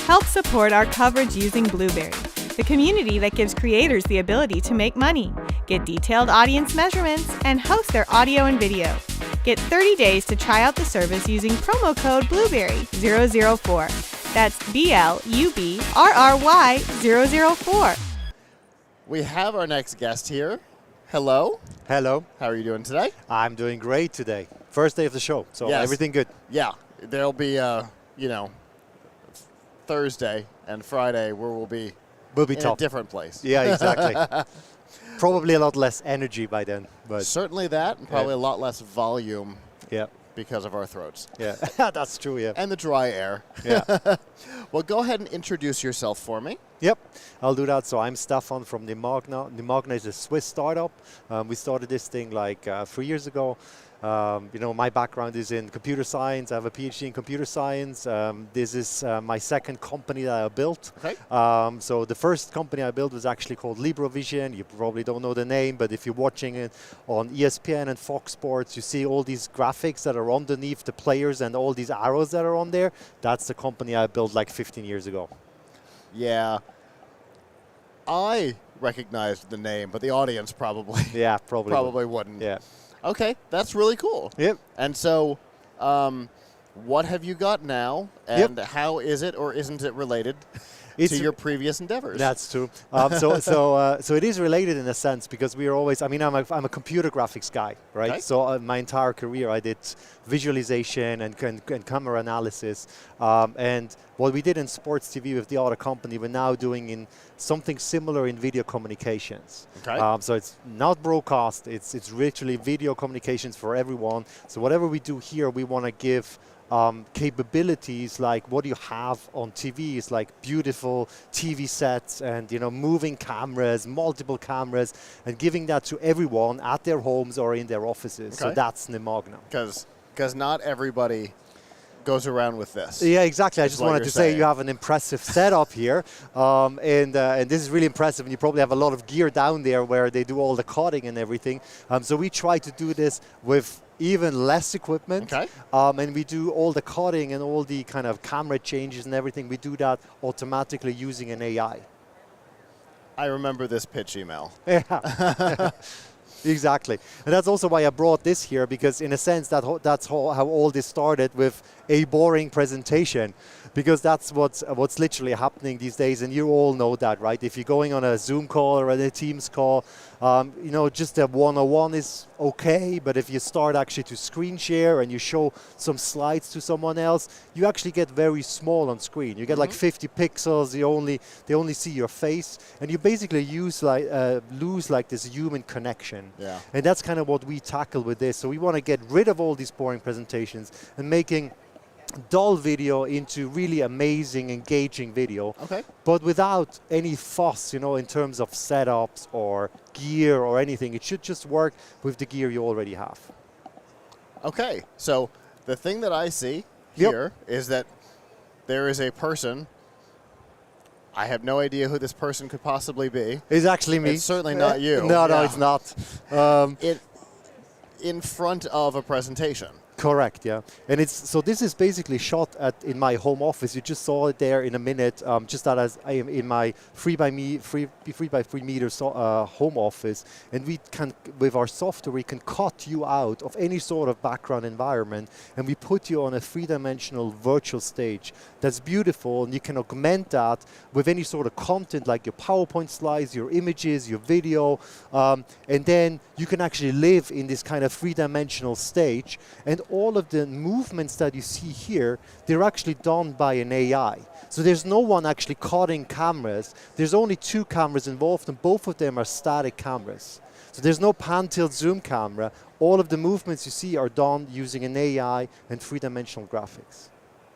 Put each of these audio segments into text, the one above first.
Help support our coverage using Blueberry, the community that gives creators the ability to make money, get detailed audience measurements, and host their audio and video. Get 30 days to try out the service using promo code Blueberry004. That's BLUBRRY004. We have our next guest here. Hello. Hello. How are you doing today? I'm doing great today. First day of the show, so Yes. everything good. Yeah, there'll be, Thursday and Friday where we'll be We'll be in top. a different place. Yeah, exactly. Probably a lot less energy by then, but Certainly that, and probably a lot less volume yeah, because of our throats. yeah, that's true. Yeah, And the dry air. yeah. Well, go ahead and introduce yourself for me. Yep, I'll do that. So I'm Stephan from Nimagna. Nimagna is a Swiss startup. We started this thing like 3 years ago. My background is in computer science. I have a PhD in computer science. This is my second company that I built. Okay. So the first company I built was actually called LibroVision. You probably don't know the name, but if you're watching it on ESPN and Fox Sports, you see all these graphics that are underneath the players and all these arrows that are on there. That's the company I built like 15 years ago. Yeah. I recognized the name, but the audience probably Yeah, probably. probably wouldn't. Yeah. Okay, that's really cool. Yep. And so, what have you got now, and how is it or isn't it related to your previous endeavors? That's true. So it is related in a sense because we are always. I mean, I'm a computer graphics guy, right? Okay. So my entire career I did visualization and camera analysis, and what we did in sports TV with the other company, we're now doing in something similar in video communications. Okay. So it's not broadcast. It's literally video communications for everyone. So whatever we do here, we want to give capabilities like what you have on TV is like beautiful TV sets and moving cameras, multiple cameras, and giving that to everyone at their homes or in their offices. Okay. So that's Nimagna. Because not everybody goes around with this. Yeah, exactly. I Is just what wanted you're to say saying. you have an impressive setup here, and this is really impressive. And you probably have a lot of gear down there where they do all the cutting and everything. So we try to do this with even less equipment, Okay. and we do all the cutting and all the kind of camera changes and everything. We do that automatically using an AI. I remember this pitch email. Yeah. Exactly. And that's also why I brought this here, because in a sense that's how all this started, with a boring presentation, because that's what's literally happening these days, and you all know that, right? If you're going on a Zoom call or a Teams call, just a one-on-one is okay, but if you start actually to screen share and you show some slides to someone else, you actually get very small on screen. You get like 50 pixels. They only see your face, and you basically lose like this human connection. Yeah. And that's kind of what we tackle with this. So we want to get rid of all these boring presentations and making dull video into really amazing, engaging video. Okay. But without any fuss, in terms of setups or gear or anything. It should just work with the gear you already have. Okay. So the thing that I see Yep. here is that there is a person. I have no idea who this person could possibly be. It's actually me. It's certainly not you. No, Yeah. it's not. In front of a presentation. Correct, yeah. And this is basically shot in my home office. You just saw it there in a minute. Just that as I am in my 3x3 meters home office, and we can, with our software, we can cut you out of any sort of background environment, and we put you on a three-dimensional virtual stage that's beautiful, and you can augment that with any sort of content like your PowerPoint slides, your images, your video, and then you can actually live in this kind of three-dimensional stage. And all of the movements that you see here, they're actually done by an AI. So there's no one actually cutting cameras. There's only 2 cameras involved, and both of them are static cameras. So there's no pan, tilt, zoom camera. All of the movements you see are done using an AI and three-dimensional graphics.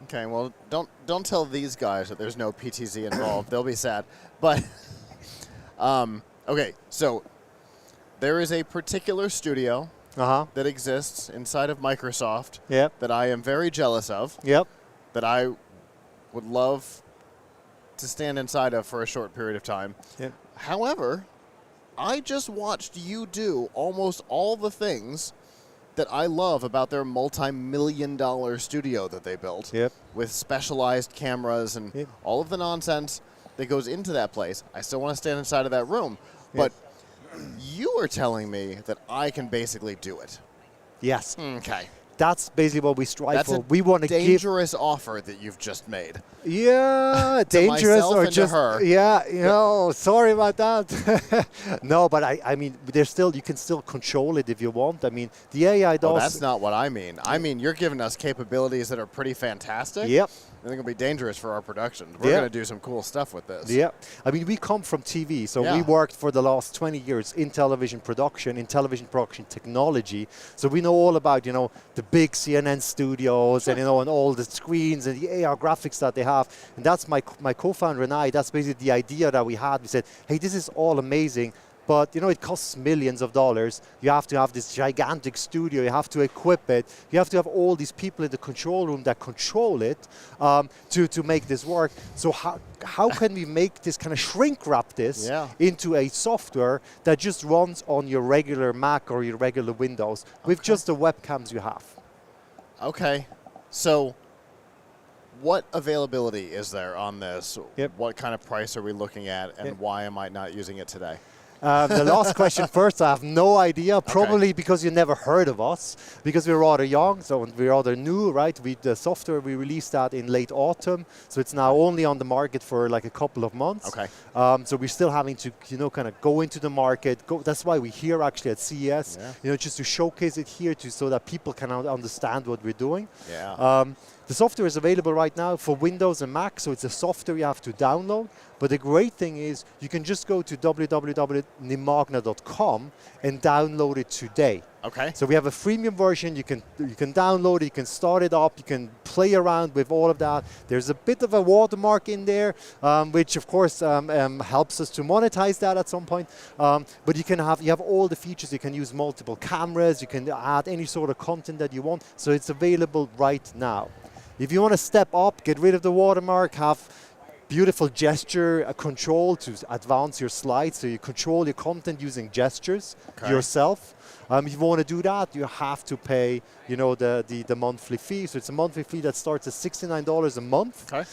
Okay, well, don't tell these guys that there's no PTZ involved. They'll be sad. But, okay, so there is a particular studio that exists inside of Microsoft that I am very jealous of, that I would love to stand inside of for a short period of time. However, I just watched you do almost all the things that I love about their multi-million-dollar studio that they built with specialized cameras and all of the nonsense that goes into that place. I still want to stand inside of that room. But you are telling me that I can basically do it. Yes. Okay. That's basically what we strive for. We want to give dangerous offer that you've just made. Yeah, dangerous or just her. Yeah, you know, sorry about that. No, but I mean, you can still control it if you want. I mean, the AI does. Oh, that's not what I mean. I mean, you're giving us capabilities that are pretty fantastic. Yep. I think it'll be dangerous for our production. We're going to do some cool stuff with this. Yeah. I mean, we come from TV, so we worked for the last 20 years in television production technology. So we know all about, you know, the big CNN studios and, you know, and all the screens and the AR graphics that they have. And that's my co-founder and I, that's basically the idea that we had. We said, hey, this is all amazing. But, you know, it costs millions of dollars. You have to have this gigantic studio. You have to equip it. You have to have all these people in the control room that control it to make this work. So how can we make this kind of shrink wrap this into a software that just runs on your regular Mac or your regular Windows with just the webcams you have? Okay. So what availability is there on this? What kind of price are we looking at, and why am I not using it today? The last question first, I have no idea, probably because you never heard of us, because we're rather young, so we're rather new, right? The software, we released that in late autumn, so it's now only on the market for like a couple of months. Okay. So we're still having to, you know, kind of go into the market. That's why we're here actually at CES, you know, just to showcase it here so that people can understand what we're doing. Yeah. The software is available right now for Windows and Mac, so it's a software you have to download. But the great thing is you can just go to www.nimagna.com and download it today. Okay. So we have a freemium version. You can download it, you can start it up, you can play around with all of that. There's a bit of a watermark in there, which of course helps us to monetize that at some point. But you have all the features. You can use multiple cameras. You can add any sort of content that you want. So it's available right now. If you want to step up, get rid of the watermark, have beautiful gesture control to advance your slides, so you control your content using gestures yourself. If you want to do that, you have to pay, you know, the monthly fee. So it's a monthly fee that starts at $69 a month. Okay.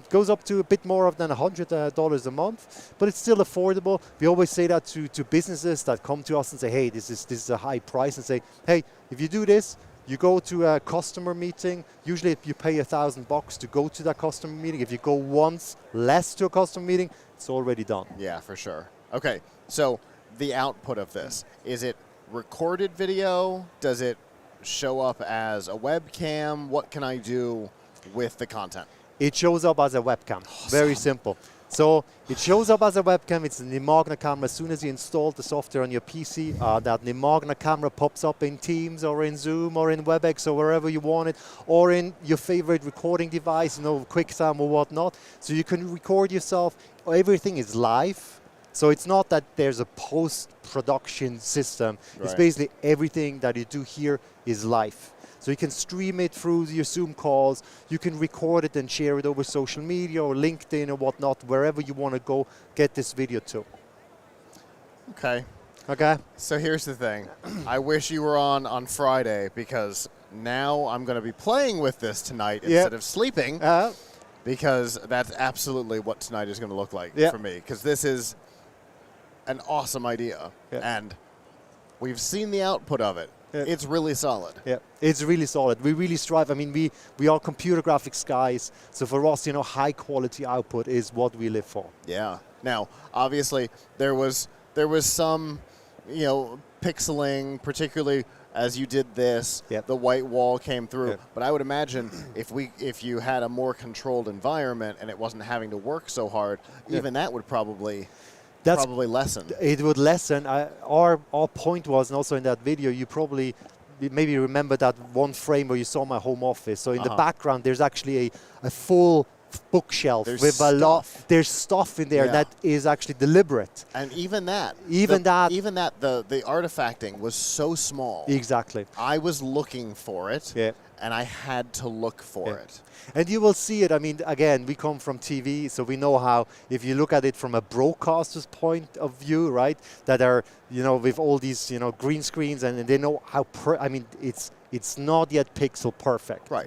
Goes up to a bit more than $100 a month, but it's still affordable. We always say that to businesses that come to us and say, hey, this is a high price, and say, hey, if you do this, you go to a customer meeting. Usually if you pay $1,000 to go to that customer meeting. If you go once less to a customer meeting, it's already done. Yeah, for sure. Okay, so the output of this, is it recorded video? Does it show up as a webcam? What can I do with the content? It shows up as a webcam. Awesome. Very simple. So it shows up as a webcam. It's a Nimagna camera. As soon as you install the software on your PC, that Nimagna camera pops up in Teams or in Zoom or in WebEx or wherever you want it, or in your favorite recording device, you know, QuickTime or whatnot. So you can record yourself. Everything is live. So it's not that there's a post-production system. Right. It's basically everything that you do here is live. So you can stream it through your Zoom calls. You can record it and share it over social media or LinkedIn or whatnot, wherever you want to go get this video to. Okay. Okay. So here's the thing. I wish you were on Friday, because now I'm going to be playing with this tonight instead of sleeping, because that's absolutely what tonight is going to look like for me, because this is an awesome idea, and we've seen the output of it. It's really solid. Yeah, it's really solid. We really strive. I mean, we are computer graphics guys, so for us, you know, high quality output is what we live for. Yeah. Now, obviously, there was some, you know, pixeling, particularly as you did this. The white wall came through. But I would imagine if you had a more controlled environment and it wasn't having to work so hard, even that would probably lessen. It would lessen. Our point was, and also in that video, you probably maybe remember that one frame where you saw my home office. So in the background, there's actually a full bookshelf with a lot. There's stuff in there that is actually deliberate. And even the artifacting was so small. Exactly. I was looking for it. and I had to look for it. And you will see it. I mean, again, we come from TV, so we know how, if you look at it from a broadcaster's point of view, right, that are, with all these, green screens, and they know how, it's not yet pixel perfect, right?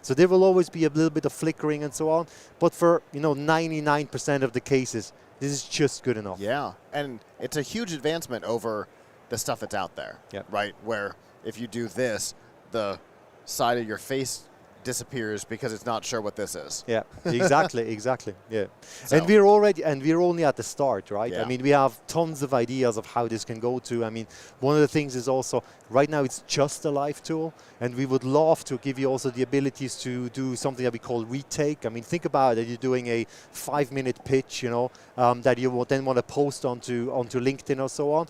So there will always be a little bit of flickering and so on. But for, 99% of the cases, this is just good enough. Yeah, and it's a huge advancement over the stuff that's out there, right? Where if you do this, the side of your face disappears because it's not sure what this is. Yeah, exactly. Yeah. So. And we're only at the start, right? Yeah. I mean, we have tons of ideas of how this can go to. I mean, one of the things is also, right now it's just a live tool, and we would love to give you also the abilities to do something that we call retake. I mean, think about it, you're doing a 5-minute pitch, that you would then want to post onto LinkedIn or so on.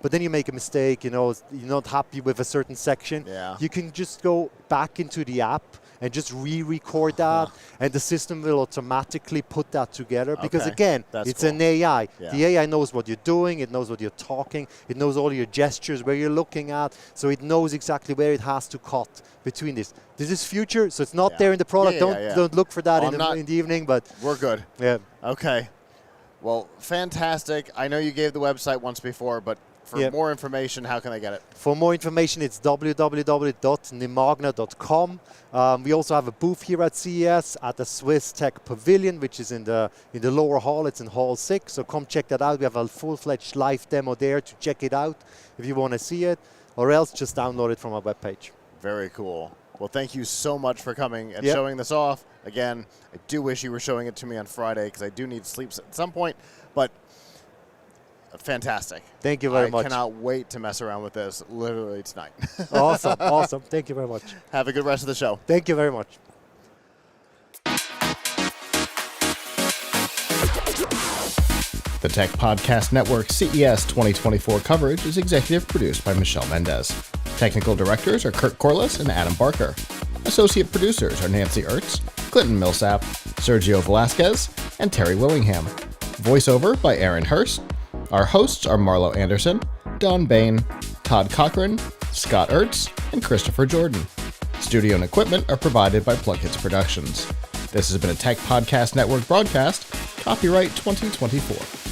But then you make a mistake, you're not happy with a certain section. Yeah. You can just go back into the app and just re-record that, and the system will automatically put that together. Because again, it's an AI. Yeah. The AI knows what you're doing, it knows what you're talking, it knows all your gestures, where you're looking at, so it knows exactly where it has to cut between this. This is future, so it's not there in the product. Don't look for that in the evening, but we're good. Yeah. Okay. Well, fantastic. I know you gave the website once before, but for more information, how can I get it? For more information, it's www.nimagna.com. We also have a booth here at CES at the Swiss Tech Pavilion, which is in the lower hall. It's in Hall 6, so come check that out. We have a full-fledged live demo there to check it out if you want to see it, or else just download it from our webpage. Very cool. Well, thank you so much for coming and showing this off. Again, I do wish you were showing it to me on Friday because I do need sleep at some point, but fantastic. Thank you very much. I cannot wait to mess around with this literally tonight. Awesome. Thank you very much. Have a good rest of the show. Thank you very much. The Tech Podcast Network CES 2024 coverage is executive produced by Michelle Mendez. Technical directors are Kurt Corliss and Adam Barker. Associate producers are Nancy Ertz, Clinton Millsap, Sergio Velasquez, and Terry Willingham. Voiceover by Aaron Hurst. Our hosts are Marlo Anderson, Don Bain, Todd Cochran, Scott Ertz, and Christopher Jordan. Studio and equipment are provided by Plug Hits Productions. This has been a Tech Podcast Network broadcast, copyright 2024.